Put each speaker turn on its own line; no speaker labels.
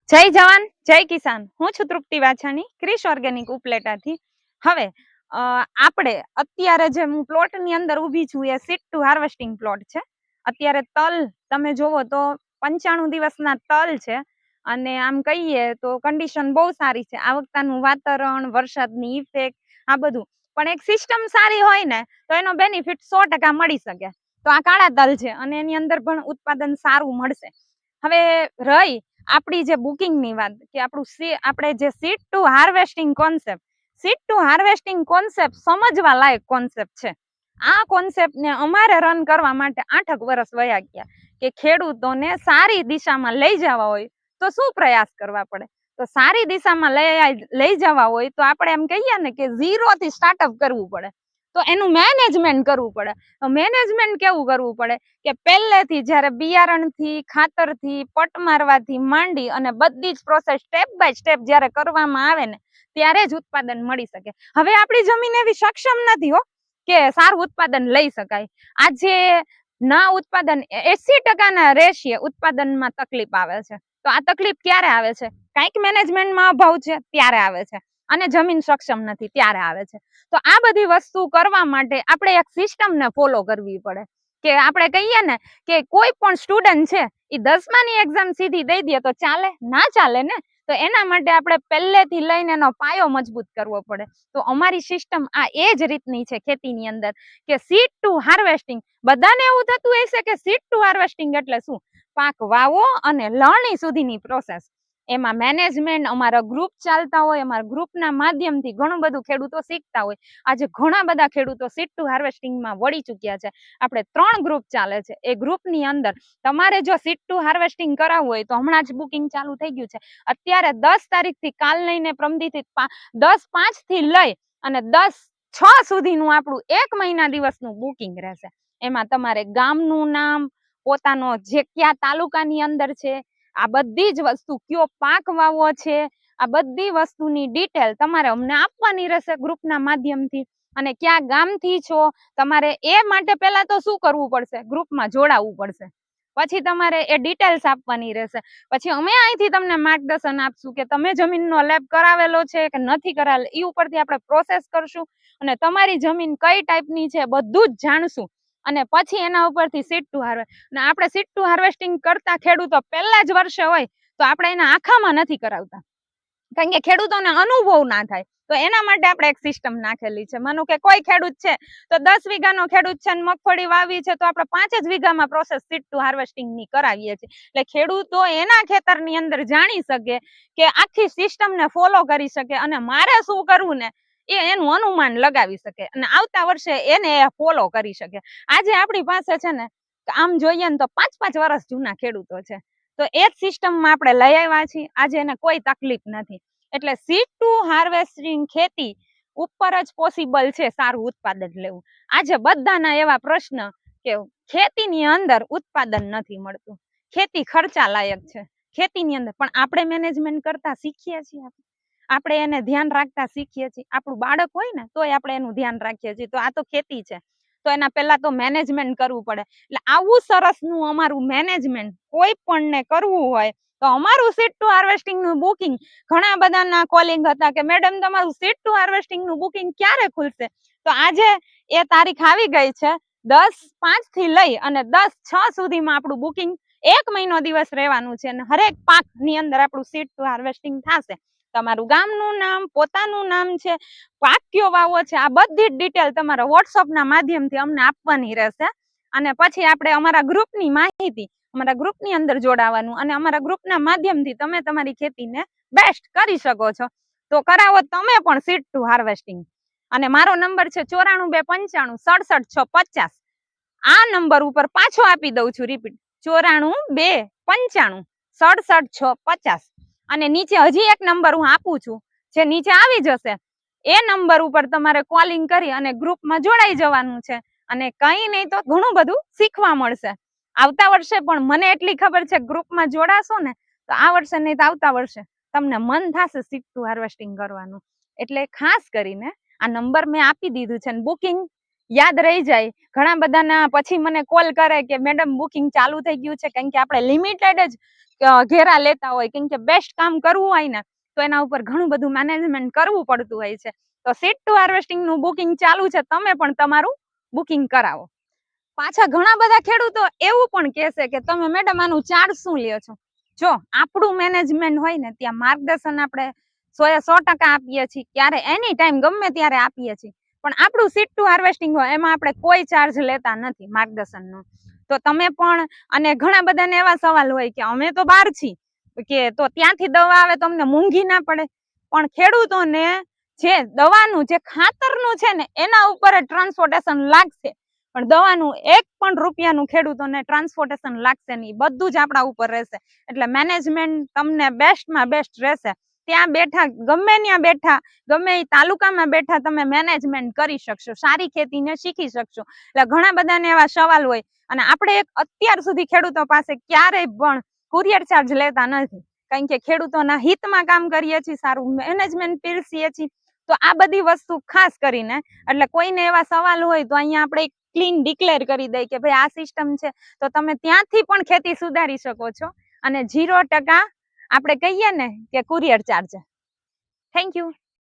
જય જવાન જય કિસાન। હું છું તૃપ્તિ વાછાણી, ક્રિશ ઓર્ગેનિક ઉપલેટાથી। હવે આપણે અત્યારે જે હું પ્લોટની અંદર ઊભી છું એ સીડ ટુ હાર્વેસ્ટિંગ પ્લોટ છે। અત્યારે તલ તમે જોવો તો 95 દિવસના તલ છે અને આમ કહીએ તો કન્ડિશન બહુ સારી છે। આ વખતનું વાતાવરણ, વરસાદની ઇફેક્ટ, આ બધું પણ એક સિસ્ટમ સારી હોય ને તો એનો બેનિફિટ 100% મળી શકે। તો આ કાળા તલ છે અને એની અંદર પણ ઉત્પાદન સારું મળશે। હવે રહી આપણી જે બુકિંગની વાત કે આપણે જે સીડ ટુ હાર્વેસ્ટિંગ કોન્સેપ્ટ સમજવા લાયક કોન્સેપ્ટ છે। આ કોન્સેપ્ટને અમારે રન કરવા માટે 8 વર્ષ વયા ગયા કે ખેડૂતોને સારી દિશામાં લઈ જવા હોય તો શું પ્રયાસ કરવા પડે। તો સારી દિશામાં લઈ જવા હોય તો આપણે એમ કહીએ ને કે 0 થી સ્ટાર્ટઅપ કરવું પડે। તો એનું મેનેજમેન્ટ કરવું પડે। તો મેનેજમેન્ટ કેવું કરવું પડે કે પહેલેથી જ્યારે બિયારણથી, ખાતરથી, પટ મારવાથી માંડી અને બધી જ પ્રોસેસ સ્ટેપ બાય સ્ટેપ જ્યારે કરવામાં આવે ને ત્યારે જ ઉત્પાદન મળી શકે। હવે આપણી જમીન એવી સક્ષમ નથી હો કે સારું ઉત્પાદન લઈ શકાય। આજે ના ઉત્પાદન 80% ના રેશિયો ઉત્પાદનમાં તકલીફ આવે છે। તો આ તકલીફ ક્યારે આવે છે? કાંઈક મેનેજમેન્ટમાં અભાવ છે ત્યારે આવે છે અને જમીન સક્ષમ નથી ત્યારે આવે છે। તો આ બધી વસ્તુ કરવા માટે આપણે એક સિસ્ટમને ફોલો કરવી પડે કે આપણે કહીએ ને કે કોઈ પણ સ્ટુડન્ટ છે એ 10માની એક્ઝામ સીધી દઈ દે તો ચાલે? ના ચાલે ને। તો એના માટે આપણે પહેલેથી લઈને એનો પાયો મજબૂત કરવો પડે। તો અમારી સિસ્ટમ આ એ જ રીતની છે ખેતીની અંદર કે સીડ ટુ હાર્વેસ્ટિંગ। બધાને એવું થતું હશે કે સીડ ટુ હાર્વેસ્ટિંગ એટલે શું? પાક વાવો અને લણણી સુધીની પ્રોસેસ। એમાં મેનેજમેન્ટ અમારા ગ્રુપ ચાલતા હોય, અમારા ગ્રુપના માધ્યમથી ઘણું બધું ખેડૂતો શીખતા હોય। આજે ઘણા બધા ખેડૂતો સીડ ટુ હાર્વેસ્ટિંગમાં વળી ચૂક્યા છે। આપણે 3 ગ્રુપ ચાલે છે। એ ગ્રુપની અંદર તમારે જો સીડ ટુ હાર્વેસ્ટિંગ કરાવવું હોય તો હમણાં જ બુકિંગ ચાલુ થઈ ગયું છે। અત્યારે 10 તારીખથી કાલ લઈને પ્રમદીથી 10/5 થી લઈ અને 10/6 સુધીનું આપણું 1 મહિના દિવસનું બુકિંગ રહેશે। એમાં તમારે ગામનું નામ, પોતાનો જે કયા તાલુકાની અંદર છે, આ બધી જ વસ્તુ, કયો પાક વાવવો છે, આ બધી વસ્તુની ડિટેલ તમારે અમને આપવાની રહેશે ગ્રુપના માધ્યમથી। અને ક્યાં ગામથી છો તમારે એ માટે પહેલા તો શું કરવું પડશે? ગ્રુપમાં જોડાવવું પડશે। પછી તમારે એ ડિટેલ્સ આપવાની રહેશે। પછી અમે અહીંથી તમને માર્ગદર્શન આપશું કે તમે જમીનનો લેબ કરાવેલો છે કે નથી કરાવેલો, એ ઉપરથી આપણે પ્રોસેસ કરશું અને તમારી જમીન કઈ ટાઈપની છે બધું જ જાણશું। અને પછી એના ઉપરથી સીડ ટુ હાર્વેસ્ટ, અને આપણે સીડ ટુ હાર્વેસ્ટિંગ કરતા ખેડૂતો પહેલા જ વર્ષે હોય તો આપણે એના આખામાં નથી કરાવતા, કારણ કે ખેડૂતોને અનુભવ ના થાય। તો એના માટે આપણે એક સિસ્ટમ નાખેલી છે। માનો કે કોઈ ખેડૂત છે તો 10 વીઘાનો ખેડૂત છે, મગફળી વાવી છે, તો આપણે 5 જ વીઘામાં પ્રોસેસ સીડ ટુ હાર્વેસ્ટિંગ ની કરાવીએ છીએ। એટલે ખેડૂતો એના ખેતરની અંદર જાણી શકે કે આખી સિસ્ટમને ફોલો કરી શકે અને મારે શું કરવું ને એનું અનુમાન લગાવી શકે અને આવતા વર્ષે એને ફોલો કરી શકે। આજે આપણી પાસે છે ને આમ જોઈએ ને તો 5-5 વર્ષ જૂના ખેડૂતો છે। તો એ જ સિસ્ટમમાં આપણે લઈ આવ્યા છીએ। આજે એને કોઈ તકલીફ નથી। એટલે સીડ ટુ હાર્વેસ્ટિંગ ખેતી ઉપર જ પોસિબલ છે સારું ઉત્પાદન લેવું। આજે બધાના એવા પ્રશ્ન કે ખેતીની અંદર ઉત્પાદન નથી મળતું, ખેતી ખર્ચા લાયક છે ખેતીની અંદર, પણ આપણે મેનેજમેન્ટ કરતા શીખીએ છીએ, આપણે એને ધ્યાન રાખતા શીખીએ છીએ। આપણું બાળક હોય ને તોય આપણે એનું ધ્યાન રાખીએ છીએ। તો આ તો ખેતી છે, તો એના પહેલા તો મેનેજમેન્ટ કરવું પડે। એટલે આવું સરસનું અમારું મેનેજમેન્ટ કોઈ પણને કરવું હોય તો અમારું સીડ ટુ હાર્વેસ્ટિંગ નું બુકિંગ, ઘણા બધાના કોલિંગ હતા કે મેડમ તમારું સીડ ટુ હાર્વેસ્ટિંગ નું બુકિંગ ક્યારે ખુલશે? તો આજે એ તારીખ આવી ગઈ છે। 10/5 થી લઈ અને 10/6 સુધીમાં આપણું બુકિંગ 1 મહિનો દિવસ રહેવાનું છે અને હરેક પાકની અંદર આપણું સીડ ટુ હાર્વેસ્ટિંગ થશે। તમારું ગામનું નામ, પોતાનું નામ છે, પાક કયો વાવવો છે, આ બધી જ ડિટેલ તમારા વોટ્સઅપના માધ્યમથી અમને આપવાની રહેશે। અને પછી આપણે અમારા ગ્રુપની માહિતી, અમારા ગ્રુપની અંદર જોડાવાનું અને અમારા ગ્રુપના માધ્યમથી તમે તમારી ખેતીને બેસ્ટ કરી શકો છો। તો કરાવો તમે પણ સીડ ટુ હાર્વેસ્ટિંગ। અને મારો નંબર છે 9429576650। આ નંબર ઉપર પાછો આપી દઉં છું, રિપીટ 9429576650। અને નીચે હજી એક નંબર હું આપું છું જે નીચે આવી જશે, એ નંબર ઉપર તમારે કોલિંગ કરી અને ગ્રુપમાં જોડાઈ જવાનું છે અને કઈ નહીં તો ઘણું બધું શીખવા મળશે। આવતા વર્ષે પણ મને એટલી ખબર છે ગ્રુપમાં જોડાશો ને તો આ વર્ષે નહીં તો આવતા વર્ષે તમને મન થશે સીડ ટુ હાર્વેસ્ટિંગ કરવાનું। એટલે ખાસ કરીને આ નંબર મેં આપી દીધું છે, બુકિંગ યાદ રહી જાય। ઘણા બધાના પછી મને કોલ કરે કે મેડમ બુકિંગ ચાલુ થઈ ગયું છે, કારણ કે આપણે લિમિટેડ જ ઘેરા લેતા હોય, કેમ કે બેસ્ટ કામ કરવું હોય ને તો એના ઉપર ઘણું બધું મેનેજમેન્ટ કરવું પડતું હોય છે. તો સીડ ટુ હાર્વેસ્ટિંગ નું બુકિંગ ચાલુ છે, તમે પણ તમારું બુકિંગ કરાવો. પાછા ઘણા બધા ખેડૂતો એવું પણ કહેશે કે તમે મેડમ આનું ચાર્જ શું લ્યો છો? જો આપણું મેનેજમેન્ટ હોય ને ત્યાં માર્ગદર્શન આપણે 100% આપીએ છીએ, ક્યારે એની ટાઈમ ગમે ત્યારે આપીએ છીએ, પણ આપણું સીડ ટુ હાર્વેસ્ટિંગ હોય એમાં આપણે કોઈ ચાર્જ લેતા નથી માર્ગદર્શનનો. તો તમે પણ, અને ઘણા બધાને એવા સવાલ હોય કે અમે તો બહાર છીએ કે તો ત્યાંથી દવા આવે તો અમને મોંઘી ના પડે? પણ ખેડૂતોને જે દવાનું જે ખાતરનું છે ને એના ઉપર ટ્રાન્સપોર્ટેશન લાગશે, પણ દવાનું 1 પણ રૂપિયાનું ખેડૂતોને ટ્રાન્સપોર્ટેશન લાગશે નહીં, બધું જ આપણા ઉપર રહેશે. એટલે મેનેજમેન્ટ તમને બેસ્ટમાં બેસ્ટ રહેશે. ત્યાં બેઠા, ગમે ત્યાં બેઠા, ગમે એ તાલુકામાં બેઠા તમે મેનેજમેન્ટ કરી શકશો, સારી ખેતીને શીખી શકશો. એટલે ઘણા બધાને એવા સવાલ હોય, અને આપણે એક અત્યાર સુધી ખેડૂતો પાસે ક્યારેય પણ કુરિયર ચાર્જ લેતા નથી, કારણ કે ખેડૂતોના હિતમાં કામ કરીએ છીએ, સારું મેનેજમેન્ટ પીરસીએ છીએ. તો આ બધી વસ્તુ ખાસ કરીને, એટલે કોઈને એવા સવાલ હોય તો અહીંયા આપણે ક્લીન ડિક્લેર કરી દઈએ કે ભાઈ આ સિસ્ટમ છે, તો તમે ત્યાંથી પણ ખેતી સુધારી શકો છો, અને 0% આપણે કહીએ ને કે કુરિયર ચાર્જ. Thank you.